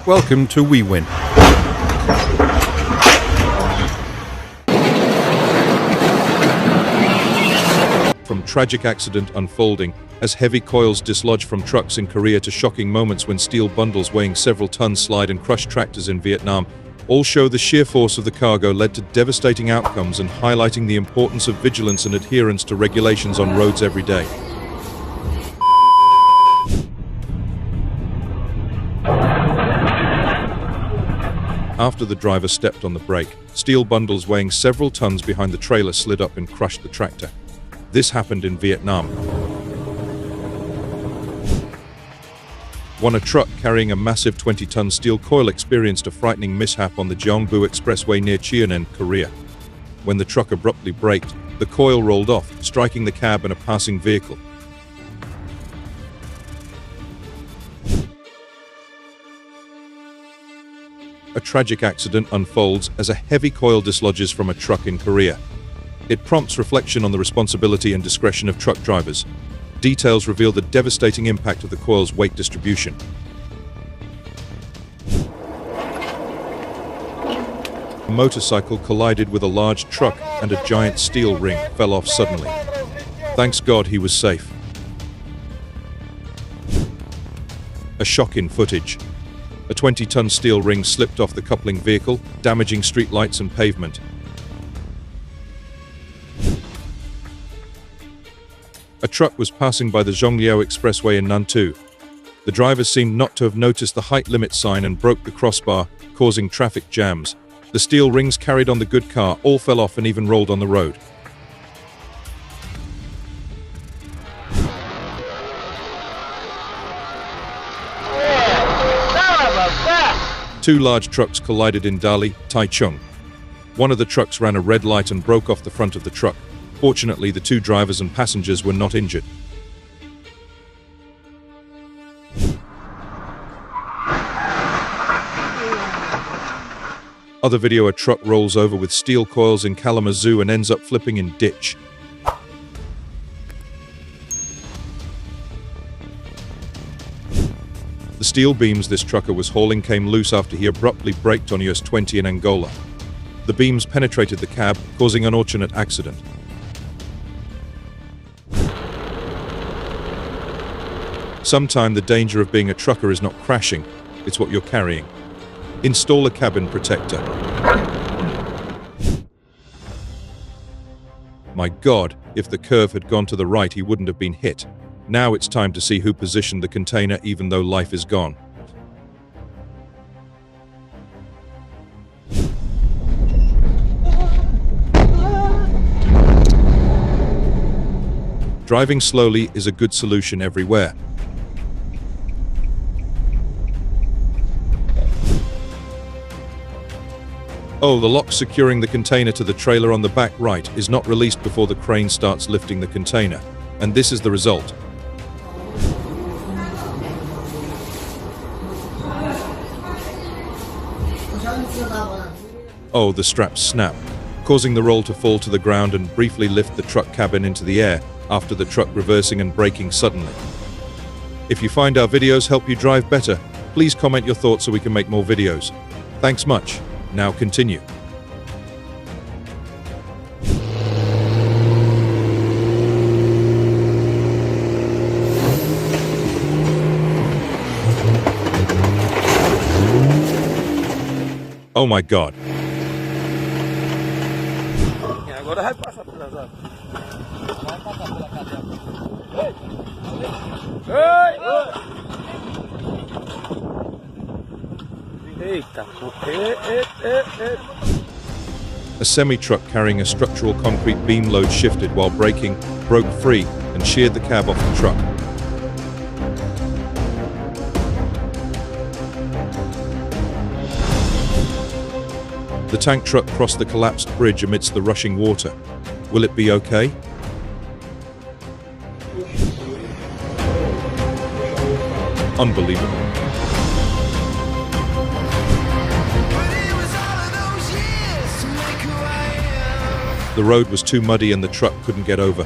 Welcome to We Win. From tragic accident unfolding as heavy coils dislodge from trucks in Korea to shocking moments when steel bundles weighing several tons slide and crush tractors in Vietnam, all show the sheer force of the cargo led to devastating outcomes and highlighting the importance of vigilance and adherence to regulations on roads every day. After the driver stepped on the brake, steel bundles weighing several tons behind the trailer slid up and crushed the tractor. This happened in Vietnam. A truck carrying a massive 20-ton steel coil experienced a frightening mishap on the Gyeongbu Expressway near Cheonan, Korea. When the truck abruptly braked, the coil rolled off, striking the cab and a passing vehicle. A tragic accident unfolds as a heavy coil dislodges from a truck in Korea. It prompts reflection on the responsibility and discretion of truck drivers. Details reveal the devastating impact of the coil's weight distribution. A motorcycle collided with a large truck and a giant steel ring fell off suddenly. Thanks God he was safe. A shock in footage. A 20-ton steel ring slipped off the coupling vehicle, damaging streetlights and pavement. A truck was passing by the Zhongliao Expressway in Nantou. The driver seemed not to have noticed the height limit sign and broke the crossbar, causing traffic jams. The steel rings carried on the good car all fell off and even rolled on the road. Two large trucks collided in Dali, Taichung. One of the trucks ran a red light and broke off the front of the truck. Fortunately, the two drivers and passengers were not injured. Other video: a truck rolls over with steel coils in Kalamazoo and ends up flipping in ditch. The steel beams this trucker was hauling came loose after he abruptly braked on US 20 in Angola. The beams penetrated the cab, causing an unfortunate accident. Sometimes the danger of being a trucker is not crashing, it's what you're carrying. Install a cabin protector. My God, if the curve had gone to the right, he wouldn't have been hit. Now it's time to see who positioned the container even though life is gone. Driving slowly is a good solution everywhere. Oh, the lock securing the container to the trailer on the back right is not released before the crane starts lifting the container. And this is the result. Oh, the straps snap, causing the roll to fall to the ground and briefly lift the truck cabin into the air after the truck reversing and braking suddenly. If you find our videos help you drive better, please comment your thoughts so we can make more videos. Thanks much. Now continue. Oh my God. A semi-truck carrying a structural concrete beam load shifted while braking, broke free, and sheared the cab off the truck. The tank truck crossed the collapsed bridge amidst the rushing water. Will it be okay? Unbelievable. The road was too muddy and the truck couldn't get over.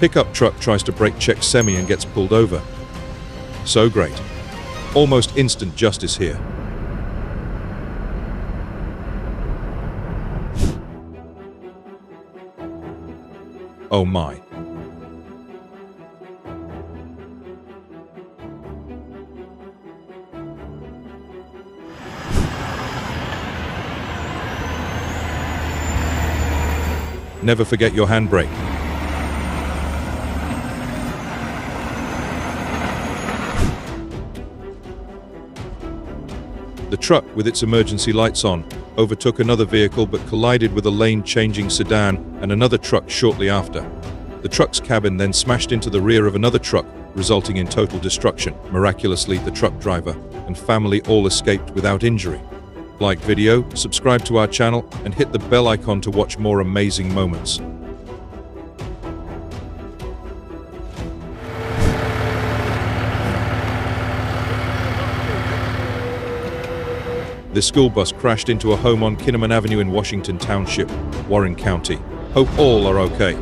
Pickup truck tries to brake check semi and gets pulled over. So great. Almost instant justice here. Oh my. Never forget your handbrake. The truck, with its emergency lights on, overtook another vehicle but collided with a lane-changing sedan and another truck shortly after. The truck's cabin then smashed into the rear of another truck, resulting in total destruction. Miraculously, the truck driver and family all escaped without injury. Like video, subscribe to our channel, and hit the bell icon to watch more amazing moments. This school bus crashed into a home on Kinnaman Avenue in Washington Township, Warren County. Hope all are okay.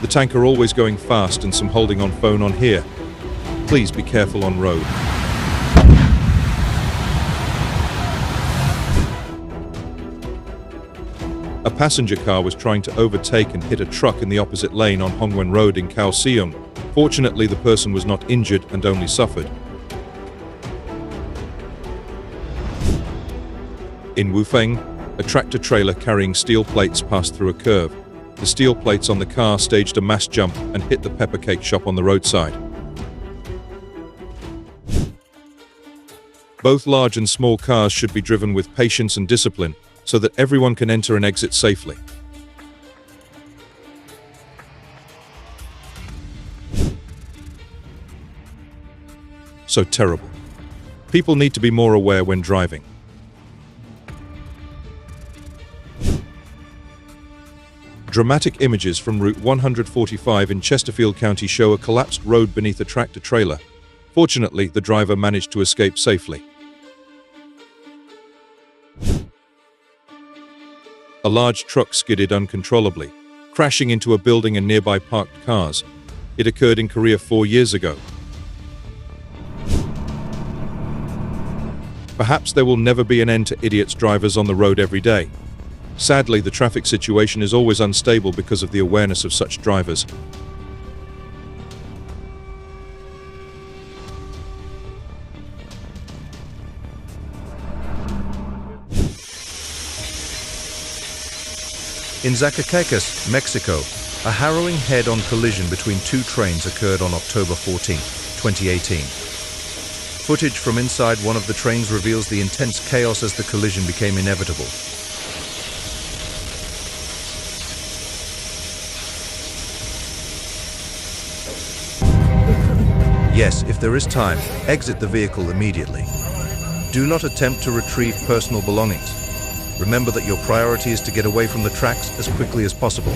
The tanker always going fast and some holding on phone on here. Please be careful on road. A passenger car was trying to overtake and hit a truck in the opposite lane on Hongwen Road in Kaohsiung. Fortunately, the person was not injured and only suffered. In Wufeng, a tractor-trailer carrying steel plates passed through a curve. The steel plates on the car staged a mass jump and hit the pepper cake shop on the roadside. Both large and small cars should be driven with patience and discipline so that everyone can enter and exit safely. So terrible. People need to be more aware when driving. Dramatic images from Route 145 in Chesterfield County show a collapsed road beneath a tractor-trailer. Fortunately, the driver managed to escape safely. A large truck skidded uncontrollably, crashing into a building and nearby parked cars. It occurred in Korea 4 years ago. Perhaps there will never be an end to idiots drivers on the road every day. Sadly, the traffic situation is always unstable because of the awareness of such drivers. In Zacatecas, Mexico, a harrowing head-on collision between two trains occurred on October 14, 2018. Footage from inside one of the trains reveals the intense chaos as the collision became inevitable. Yes, if there is time, exit the vehicle immediately. Do not attempt to retrieve personal belongings. Remember that your priority is to get away from the tracks as quickly as possible.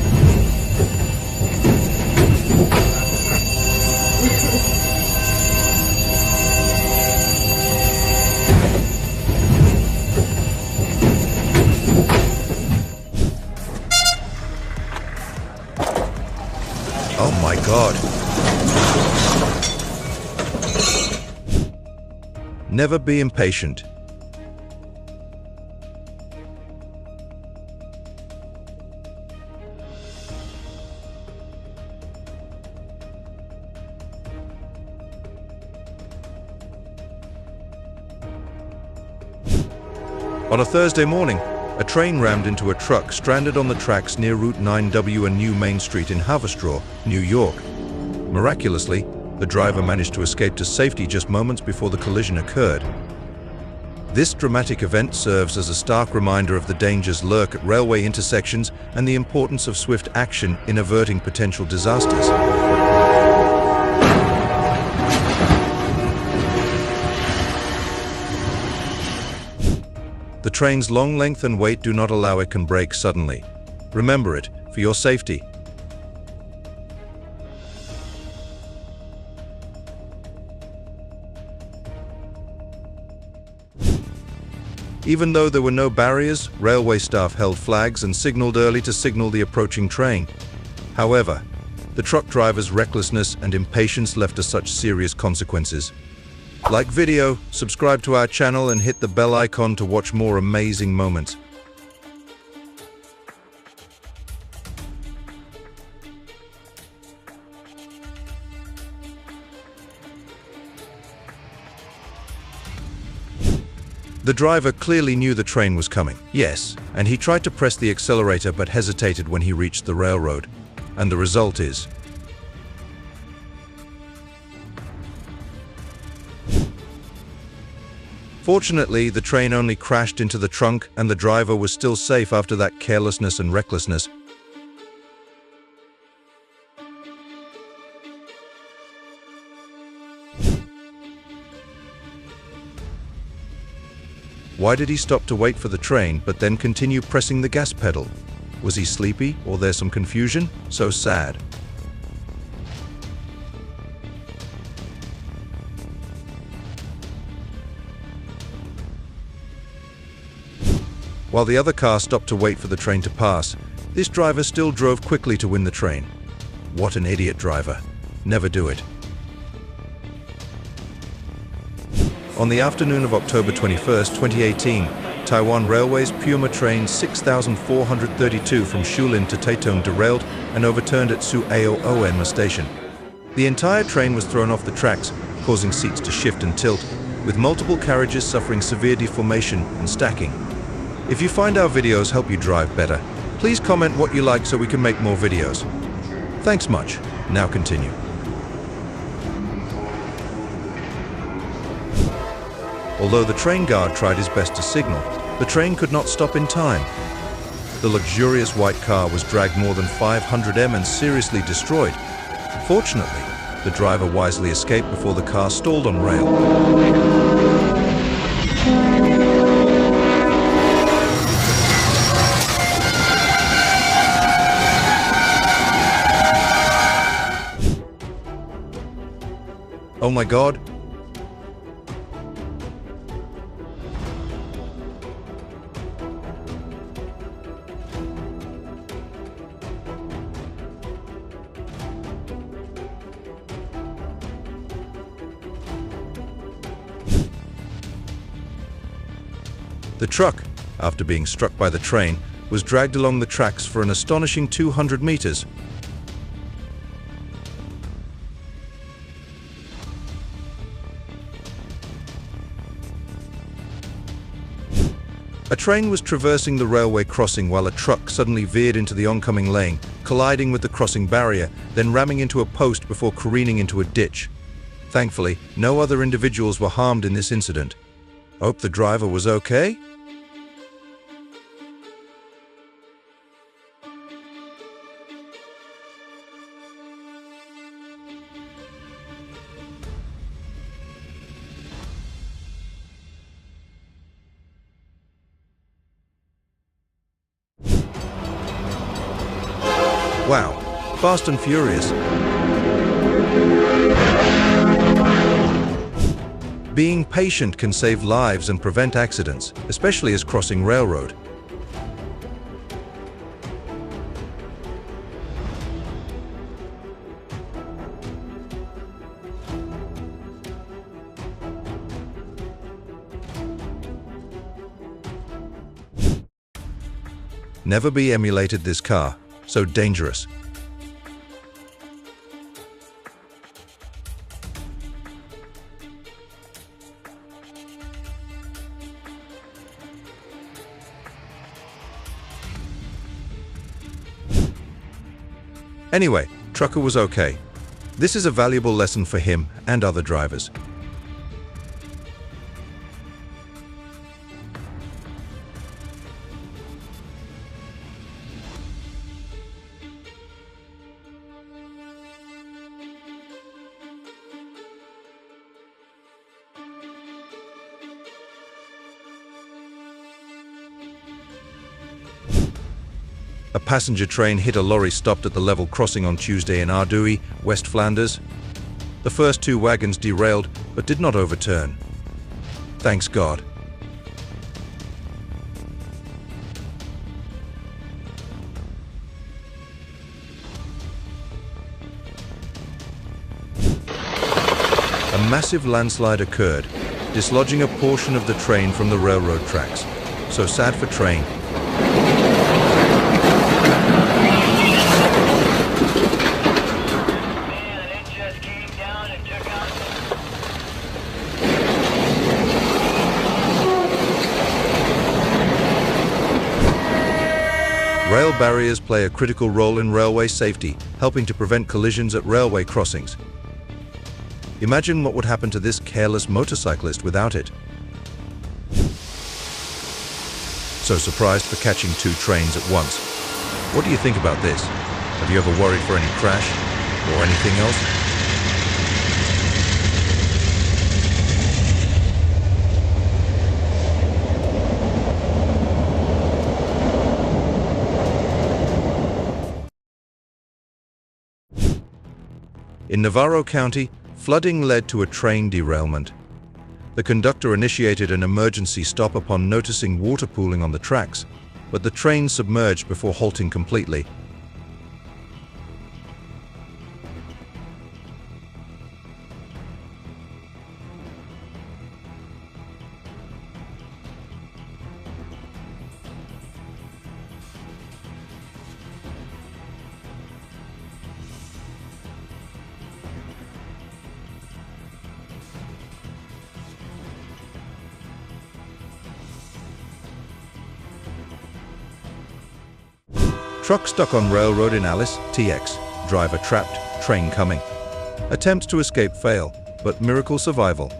Oh my God. Never be impatient. On a Thursday morning, a train rammed into a truck stranded on the tracks near Route 9W and New Main Street in Haverstraw, New York. Miraculously, the driver managed to escape to safety just moments before the collision occurred. This dramatic event serves as a stark reminder of the dangers lurk at railway intersections and the importance of swift action in averting potential disasters. The train's long length and weight do not allow it can brake suddenly. Remember it, for your safety. Even though there were no barriers, railway staff held flags and signaled early to signal the approaching train. However, the truck driver's recklessness and impatience left us such serious consequences. Like video, subscribe to our channel and hit the bell icon to watch more amazing moments. The driver clearly knew the train was coming. Yes, and he tried to press the accelerator but hesitated when he reached the railroad. And the result is... Fortunately, the train only crashed into the trunk and the driver was still safe after that carelessness and recklessness. Why did he stop to wait for the train, but then continue pressing the gas pedal? Was he sleepy, or there's some confusion? So sad. While the other car stopped to wait for the train to pass, this driver still drove quickly to win the train. What an idiot driver. Never do it. On the afternoon of October 21st, 2018, Taiwan Railway's Puma train 6432 from Shulin to Taitung derailed and overturned at Suao-Onma station. The entire train was thrown off the tracks, causing seats to shift and tilt, with multiple carriages suffering severe deformation and stacking. If you find our videos help you drive better, please comment what you like so we can make more videos. Thanks much. Now continue. Although the train guard tried his best to signal, the train could not stop in time. The luxurious white car was dragged more than 500 m and seriously destroyed. Fortunately, the driver wisely escaped before the car stalled on rail. Oh my God! The truck, after being struck by the train, was dragged along the tracks for an astonishing 200 meters. A train was traversing the railway crossing while a truck suddenly veered into the oncoming lane, colliding with the crossing barrier, then ramming into a post before careening into a ditch. Thankfully, no other individuals were harmed in this incident. Hope the driver was okay? Wow, fast and furious. Being patient can save lives and prevent accidents, especially as crossing railroad. Never be emulated this car. So dangerous. Anyway, trucker was okay. This is a valuable lesson for him and other drivers. A passenger train hit a lorry stopped at the level crossing on Tuesday in Ardui, West Flanders. The first two wagons derailed, but did not overturn. Thanks God. massive landslide occurred, dislodging a portion of the train from the railroad tracks. So sad for train. Rail barriers play a critical role in railway safety, helping to prevent collisions at railway crossings. Imagine what would happen to this careless motorcyclist without it. So surprised for catching two trains at once. What do you think about this? Have you ever worried for any crash or anything else? In Navarro County, flooding led to a train derailment. The conductor initiated an emergency stop upon noticing water pooling on the tracks, but the train submerged before halting completely. Truck stuck on railroad in Alice, TX. Driver trapped, train coming. Attempts to escape fail, but miracle survival.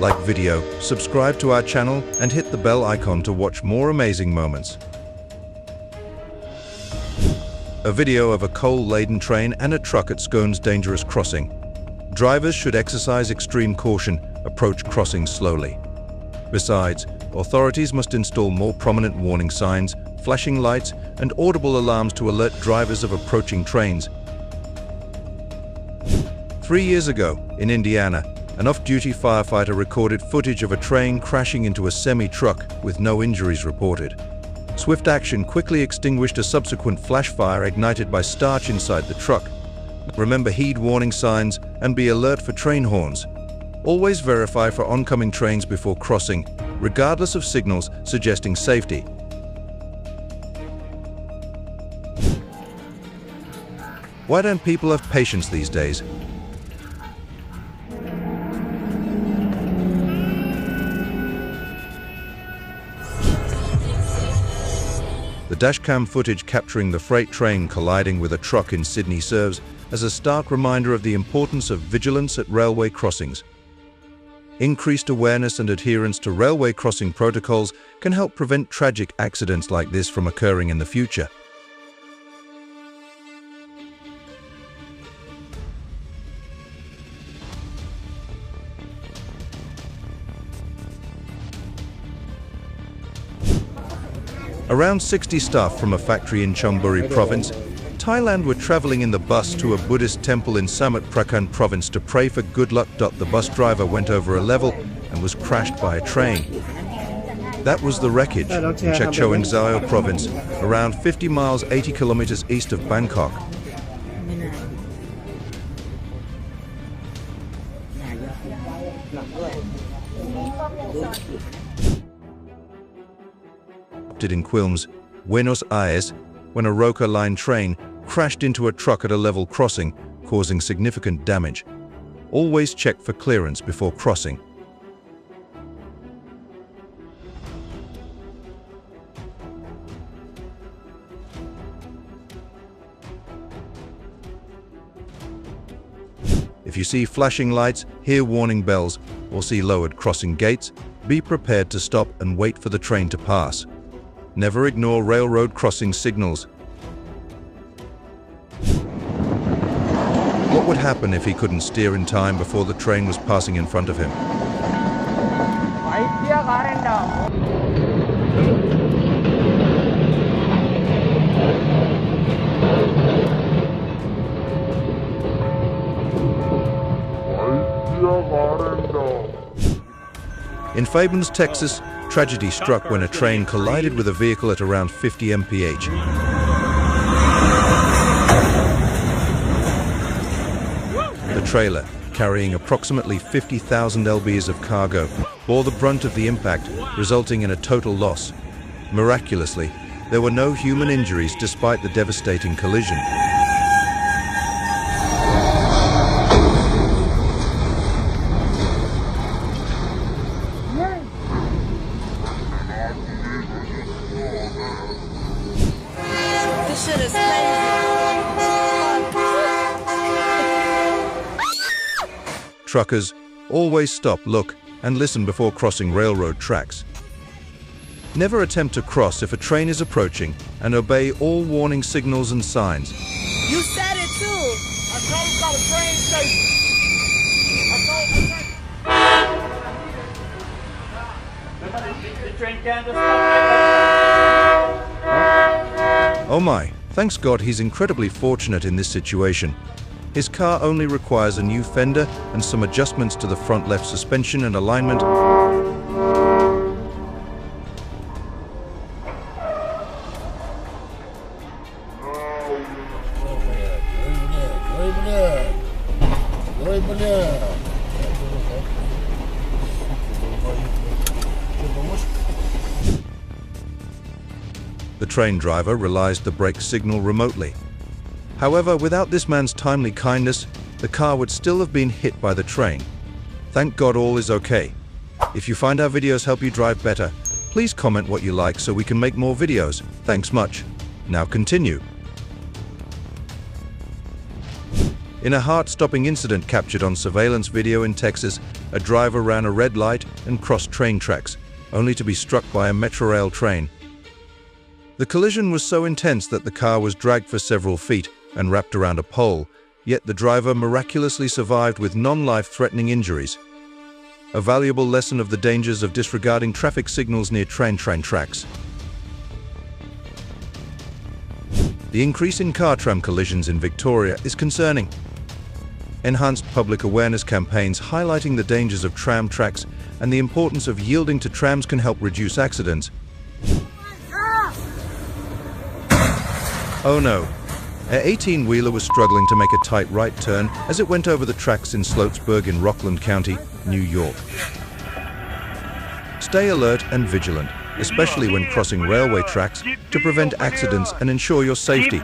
Like video, subscribe to our channel and hit the bell icon to watch more amazing moments. A video of a coal-laden train and a truck at Scone's dangerous crossing. Drivers should exercise extreme caution, approach crossings slowly. Besides, authorities must install more prominent warning signs, flashing lights, and audible alarms to alert drivers of approaching trains. 3 years ago, in Indiana, an off-duty firefighter recorded footage of a train crashing into a semi-truck with no injuries reported. Swift action quickly extinguished a subsequent flash fire ignited by starch inside the truck. Remember, heed warning signs and be alert for train horns. Always verify for oncoming trains before crossing, regardless of signals suggesting safety. Why don't people have patience these days? The dashcam footage capturing the freight train colliding with a truck in Sydney serves as a stark reminder of the importance of vigilance at railway crossings. Increased awareness and adherence to railway crossing protocols can help prevent tragic accidents like this from occurring in the future. Around 60 staff from a factory in Chonburi province, Thailand were traveling in the bus to a Buddhist temple in Samut Prakan province to pray for good luck. The bus driver went over a level and was crashed by a train. That was the wreckage in Chakchoeng Zayo province, around 50 miles 80 kilometers east of Bangkok. In Quilmes, Buenos Aires, when a Roca line train crashed into a truck at a level crossing, causing significant damage. Always check for clearance before crossing. If you see flashing lights, hear warning bells, or see lowered crossing gates, be prepared to stop and wait for the train to pass. Never ignore railroad crossing signals. What would happen if he couldn't steer in time before the train was passing in front of him? In Fabens, Texas, tragedy struck when a train collided with a vehicle at around 50 mph. The trailer, carrying approximately 50,000 lbs of cargo, bore the brunt of the impact, resulting in a total loss. Miraculously, there were no human injuries despite the devastating collision. This shit is crazy. Truckers, always stop, look, and listen before crossing railroad tracks. Never attempt to cross if a train is approaching, and obey all warning signals and signs. You said it too. I told you about a train station. The train can't just stop. Oh my, thanks God he's incredibly fortunate in this situation. His car only requires a new fender and some adjustments to the front left suspension and alignment. The train driver realized the brake signal remotely. However, without this man's timely kindness, the car would still have been hit by the train. Thank God all is okay. If you find our videos help you drive better, please comment what you like so we can make more videos. Thanks much. Now continue. In a heart-stopping incident captured on surveillance video in Texas, a driver ran a red light and crossed train tracks, only to be struck by a Metrorail train. The collision was so intense that the car was dragged for several feet and wrapped around a pole, yet the driver miraculously survived with non-life-threatening injuries. A valuable lesson of the dangers of disregarding traffic signals near train tracks. The increase in car tram collisions in Victoria is concerning. Enhanced public awareness campaigns highlighting the dangers of tram tracks and the importance of yielding to trams can help reduce accidents. Oh no! An 18-wheeler was struggling to make a tight right turn as it went over the tracks in Sloatsburg in Rockland County, New York. Stay alert and vigilant, especially when crossing railway tracks, to prevent accidents and ensure your safety.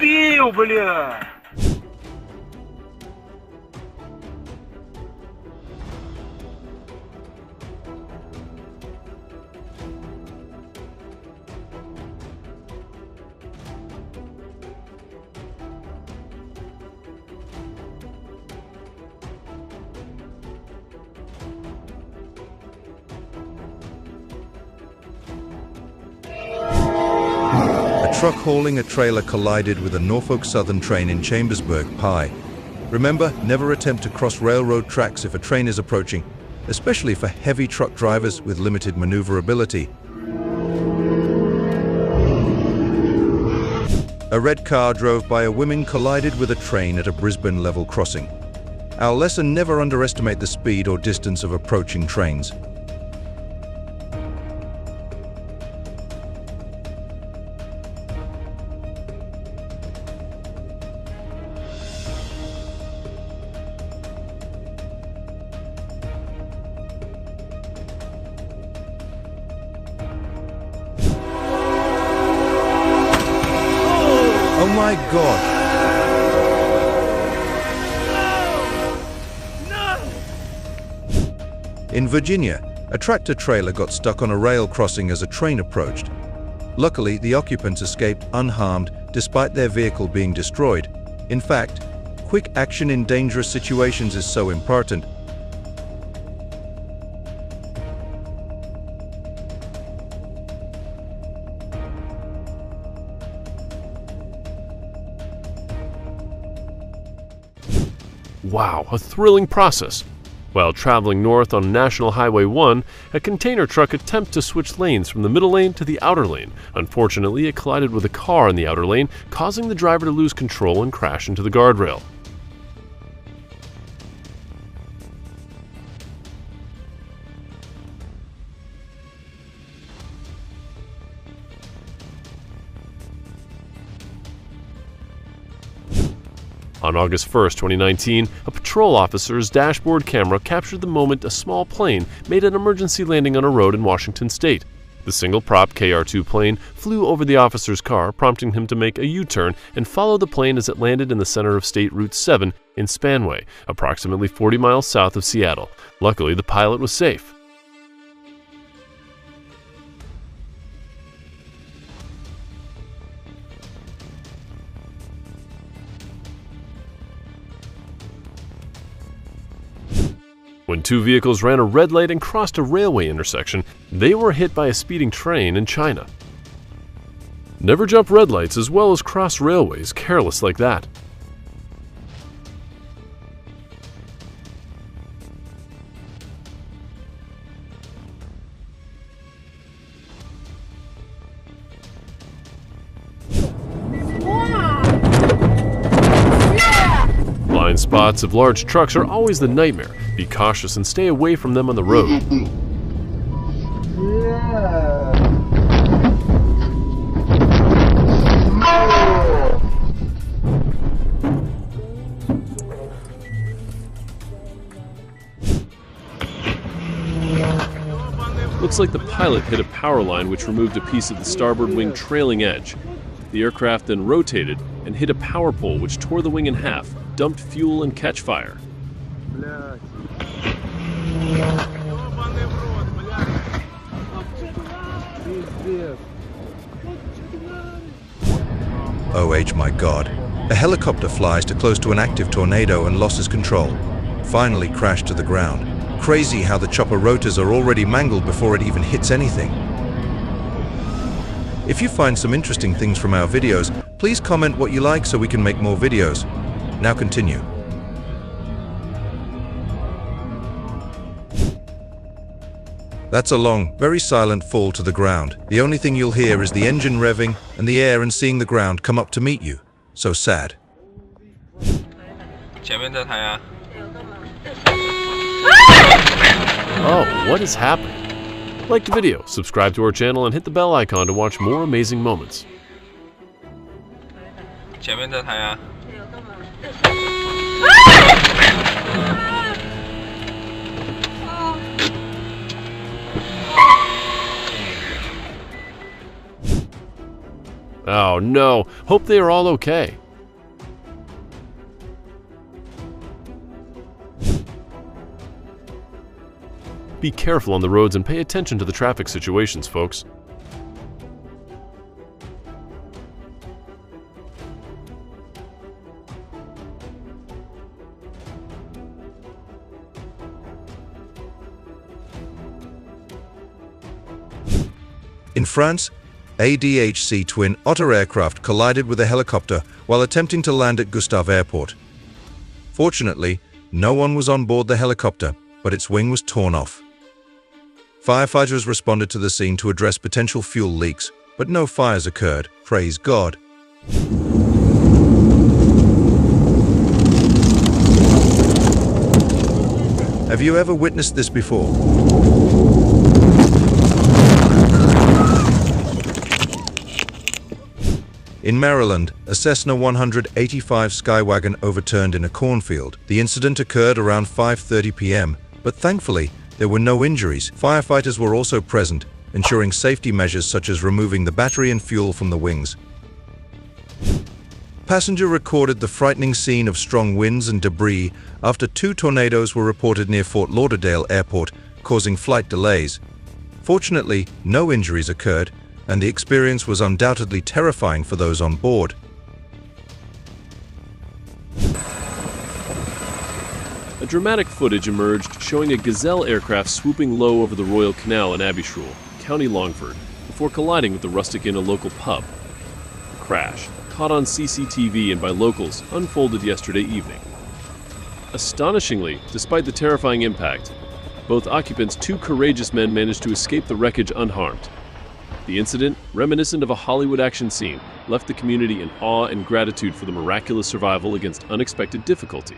A truck hauling a trailer collided with a Norfolk Southern train in Chambersburg, PA. Remember, never attempt to cross railroad tracks if a train is approaching, especially for heavy truck drivers with limited maneuverability. A red car drove by a woman collided with a train at a Brisbane level crossing. Our lesson: never underestimate the speed or distance of approaching trains. Oh my God! In Virginia, a tractor-trailer got stuck on a rail crossing as a train approached. Luckily, the occupants escaped unharmed despite their vehicle being destroyed. In fact, quick action in dangerous situations is so important. Wow, a thrilling process. While traveling north on National Highway 1, a container truck attempted to switch lanes from the middle lane to the outer lane. Unfortunately, it collided with a car in the outer lane, causing the driver to lose control and crash into the guardrail. On August 1, 2019, a patrol officer's dashboard camera captured the moment a small plane made an emergency landing on a road in Washington state. The single-prop KR-2 plane flew over the officer's car, prompting him to make a U-turn and follow the plane as it landed in the center of State Route 7 in Spanway, approximately 40 miles south of Seattle. Luckily, the pilot was safe. When two vehicles ran a red light and crossed a railway intersection, they were hit by a speeding train in China. Never jump red lights as well as cross railways careless like that. Blind spots of large trucks are always the nightmare. Be cautious and stay away from them on the road. Looks like the pilot hit a power line which removed a piece of the starboard wing trailing edge. The aircraft then rotated and hit a power pole which tore the wing in half, dumped fuel and catch fire. OH my God. A helicopter flies too close to an active tornado and loses control. Finally crashed to the ground. Crazy how the chopper rotors are already mangled before it even hits anything. If you find some interesting things from our videos, please comment what you like so we can make more videos. Now continue. That's a long, very silent fall to the ground. The only thing you'll hear is the engine revving and the air and seeing the ground come up to meet you. So sad. Oh, what is happening? Like the video, subscribe to our channel, and hit the bell icon to watch more amazing moments. Oh no, hope they are all okay. Be careful on the roads and pay attention to the traffic situations, folks. In France, a DHC twin Otter aircraft collided with a helicopter while attempting to land at Gustave Airport. Fortunately, no one was on board the helicopter, but its wing was torn off. Firefighters responded to the scene to address potential fuel leaks, but no fires occurred, praise God. Have you ever witnessed this before? In Maryland, a Cessna 185 Skywagon overturned in a cornfield. The incident occurred around 5:30 p.m., but thankfully, there were no injuries. Firefighters were also present, ensuring safety measures such as removing the battery and fuel from the wings. Passenger recorded the frightening scene of strong winds and debris after 2 tornadoes were reported near Fort Lauderdale Airport, causing flight delays. Fortunately, no injuries occurred, and the experience was undoubtedly terrifying for those on board. A dramatic footage emerged showing a Gazelle aircraft swooping low over the Royal Canal in Abbeyshrew, County Longford, before colliding with the rustic inn, a local pub. The crash, caught on CCTV and by locals, unfolded yesterday evening. Astonishingly, despite the terrifying impact, both occupants, 2 courageous men, managed to escape the wreckage unharmed. The incident, reminiscent of a Hollywood action scene, left the community in awe and gratitude for the miraculous survival against unexpected difficulty.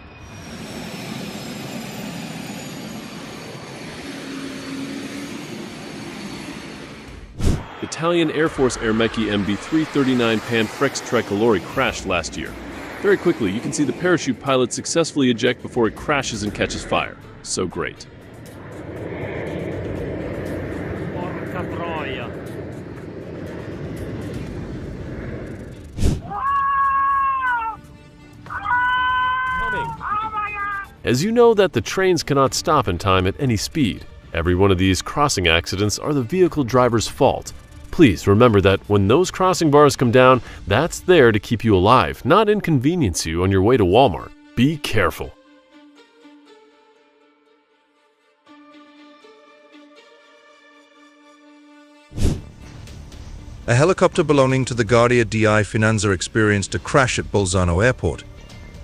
Italian Air Force Aermecchi MB-339 Panfrex Tricolori crashed last year. Very quickly, you can see the parachute pilot successfully eject before it crashes and catches fire. So great. Porca troia. As you know that the trains cannot stop in time at any speed, every one of these crossing accidents are the vehicle driver's fault. Please remember that when those crossing bars come down, that's there to keep you alive, not inconvenience you on your way to Walmart. Be careful. A helicopter belonging to the Guardia di Finanza experienced a crash at Bolzano Airport.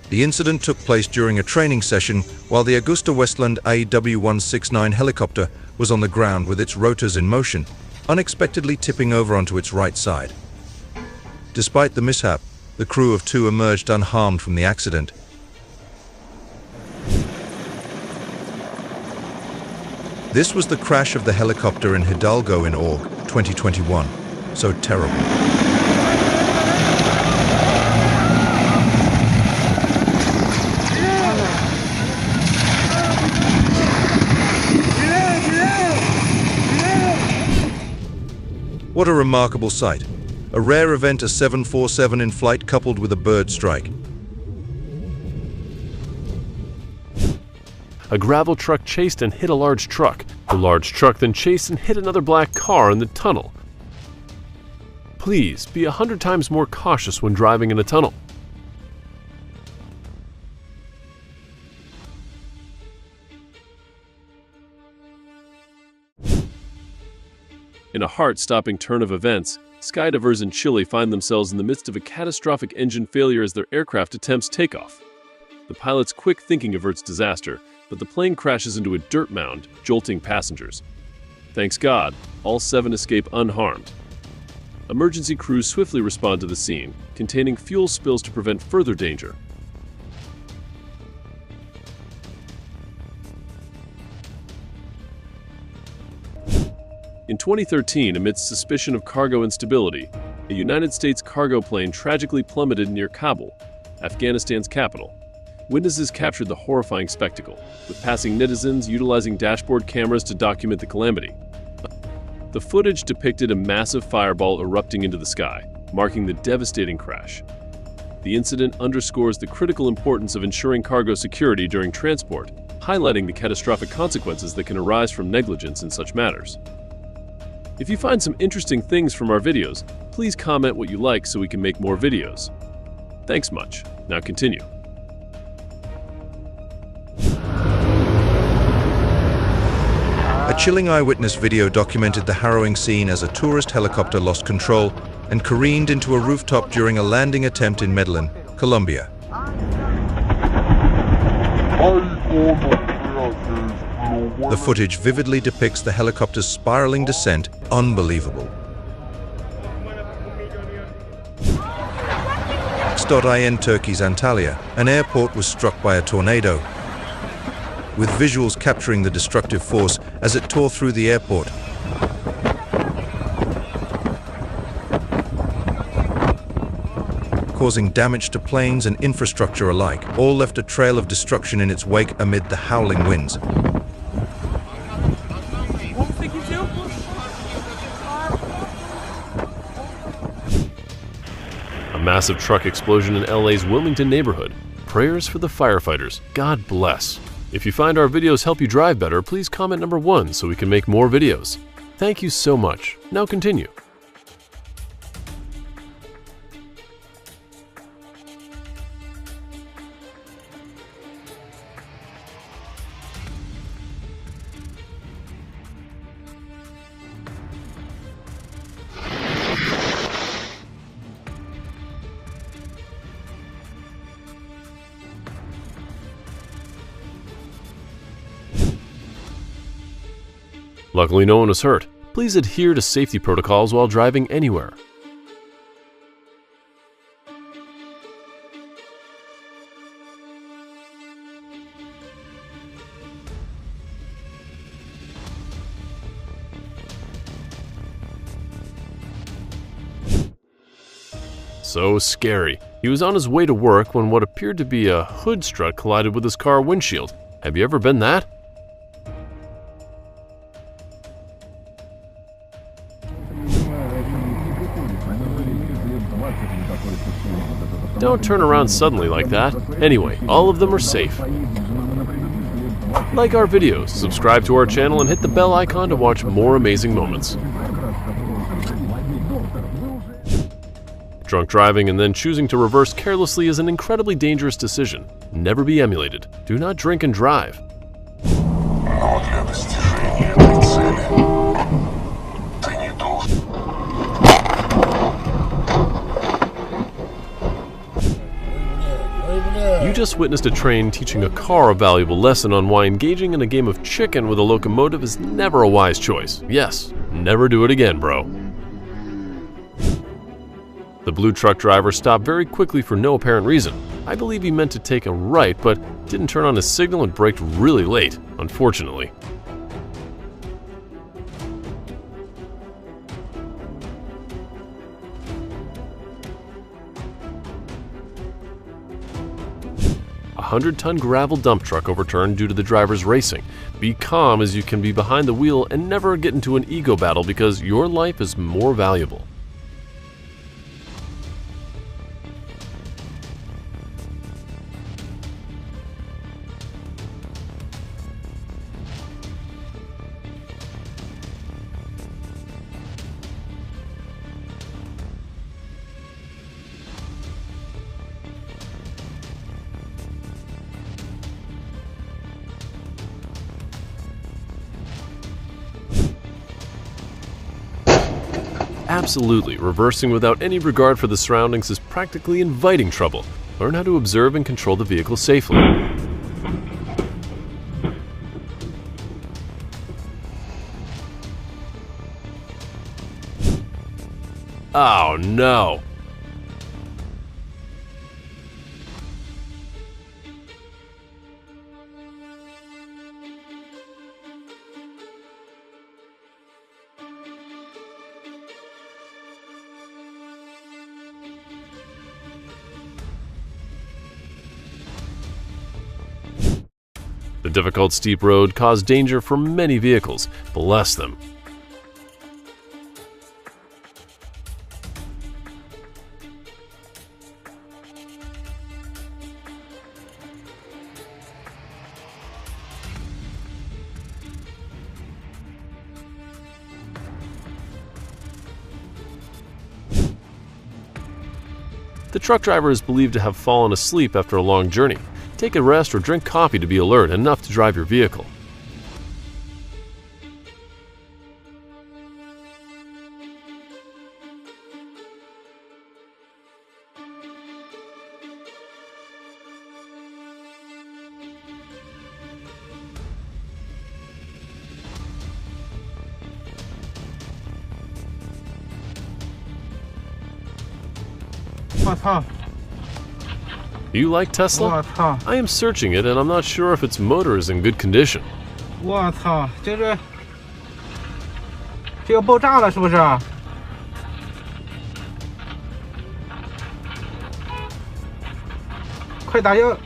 The incident took place during a training session while the Augusta Westland AW169 helicopter was on the ground with its rotors in motion, unexpectedly tipping over onto its right side. Despite the mishap, the crew of 2 emerged unharmed from the accident. This was the crash of the helicopter in Hidalgo in August 2021. So terrible. What a remarkable sight. A rare event, a 747 in flight coupled with a bird strike. A gravel truck chased and hit a large truck. The large truck then chased and hit another black car in the tunnel. Please be 100 times more cautious when driving in a tunnel. In a heart-stopping turn of events, skydivers in Chile find themselves in the midst of a catastrophic engine failure as their aircraft attempts takeoff. The pilot's quick thinking averts disaster, but the plane crashes into a dirt mound, jolting passengers. Thanks God, all 7 escape unharmed. Emergency crews swiftly respond to the scene, containing fuel spills to prevent further danger. In 2013, amidst suspicion of cargo instability, a United States cargo plane tragically plummeted near Kabul, Afghanistan's capital. Witnesses captured the horrifying spectacle, with passing netizens utilizing dashboard cameras to document the calamity. The footage depicted a massive fireball erupting into the sky, marking the devastating crash. The incident underscores the critical importance of ensuring cargo security during transport, highlighting the catastrophic consequences that can arise from negligence in such matters. If you find some interesting things from our videos, please comment what you like so we can make more videos. Thanks much. Now continue. A chilling eyewitness video documented the harrowing scene as a tourist helicopter lost control and careened into a rooftop during a landing attempt in Medellin, Colombia. The footage vividly depicts the helicopter's spiraling descent. Unbelievable. In Turkey's Antalya, an airport was struck by a tornado, with visuals capturing the destructive force as it tore through the airport. Causing damage to planes and infrastructure alike. All left a trail of destruction in its wake amid the howling winds. A massive truck explosion in LA's Wilmington neighborhood. Prayers for the firefighters. God bless. If you find our videos help you drive better, please comment number 1 so we can make more videos. Thank you so much. Now continue. Luckily, no one was hurt. Please adhere to safety protocols while driving anywhere. So scary. He was on his way to work when what appeared to be a hood strut collided with his car windshield. Have you ever been that? Don't turn around suddenly like that. Anyway, all of them are safe. Like our videos, subscribe to our channel, and hit the bell icon to watch more amazing moments. Drunk driving and then choosing to reverse carelessly is an incredibly dangerous decision. Never be emulated. Do not drink and drive. Но для достижения этой цели ты не должен. You just witnessed a train teaching a car a valuable lesson on why engaging in a game of chicken with a locomotive is never a wise choice. Yes, never do it again, bro. The blue truck driver stopped very quickly for no apparent reason. I believe he meant to take a right, but didn't turn on his signal and braked really late, unfortunately. A 100-ton gravel dump truck overturned due to the driver's racing. Be calm as you can be behind the wheel and never get into an ego battle because your life is more valuable. Absolutely, reversing without any regard for the surroundings is practically inviting trouble. Learn how to observe and control the vehicle safely. Oh no! The difficult steep road caused danger for many vehicles. Bless them. The truck driver is believed to have fallen asleep after a long journey. Take a rest or drink coffee to be alert enough to drive your vehicle. Do you like Tesla? I am searching it and I'm not sure if its motor is in good condition. 我操，这要爆炸了是不是？ 快打油！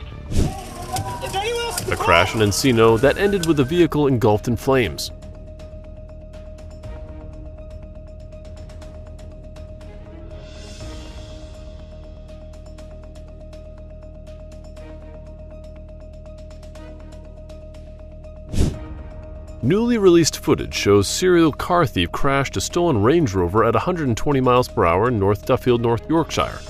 A crash in Encino that ended with the vehicle engulfed in flames. Newly released footage shows serial car thief crashed a stolen Range Rover at 120 miles per hour in North Duffield, North Yorkshire.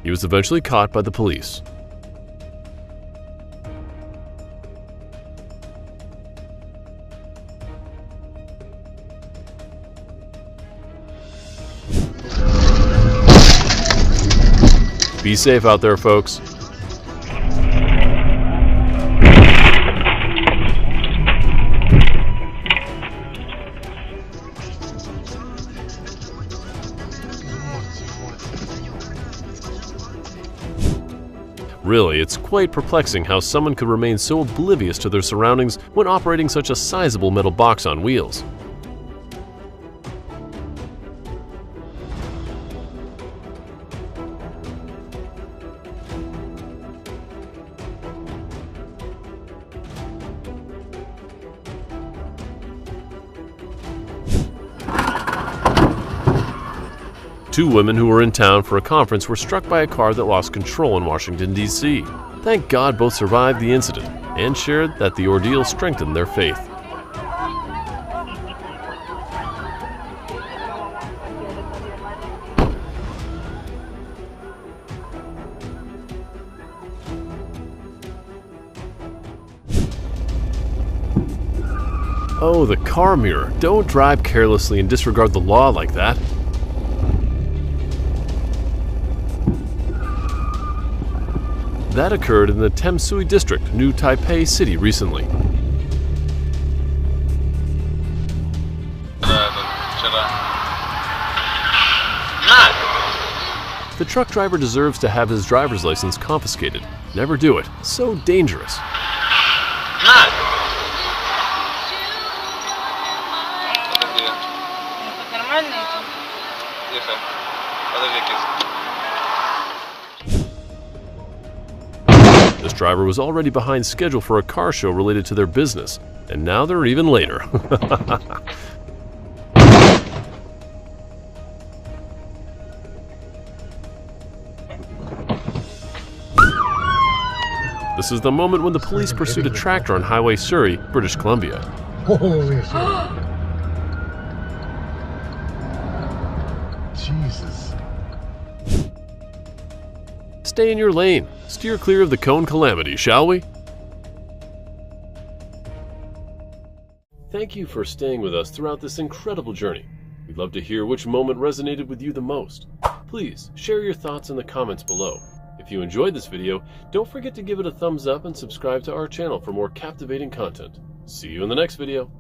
He was eventually caught by the police. Be safe out there, folks. Really, it's quite perplexing how someone could remain so oblivious to their surroundings when operating such a sizable metal box on wheels. Two women who were in town for a conference were struck by a car that lost control in Washington, D.C. Thank God both survived the incident and shared that the ordeal strengthened their faith. Oh, the car mirror. Don't drive carelessly and disregard the law like that. That occurred in the Tamsui district, New Taipei City, recently. The truck driver deserves to have his driver's license confiscated. Never do it. So dangerous. This driver was already behind schedule for a car show related to their business, and now they're even later. This is the moment when the police pursued a tractor on Highway Surrey, British Columbia. Holy shit. Jesus. Stay in your lane. Steer clear of the cone calamity, shall we? Thank you for staying with us throughout this incredible journey. We'd love to hear which moment resonated with you the most. Please share your thoughts in the comments below. If you enjoyed this video, don't forget to give it a thumbs up and subscribe to our channel for more captivating content. See you in the next video.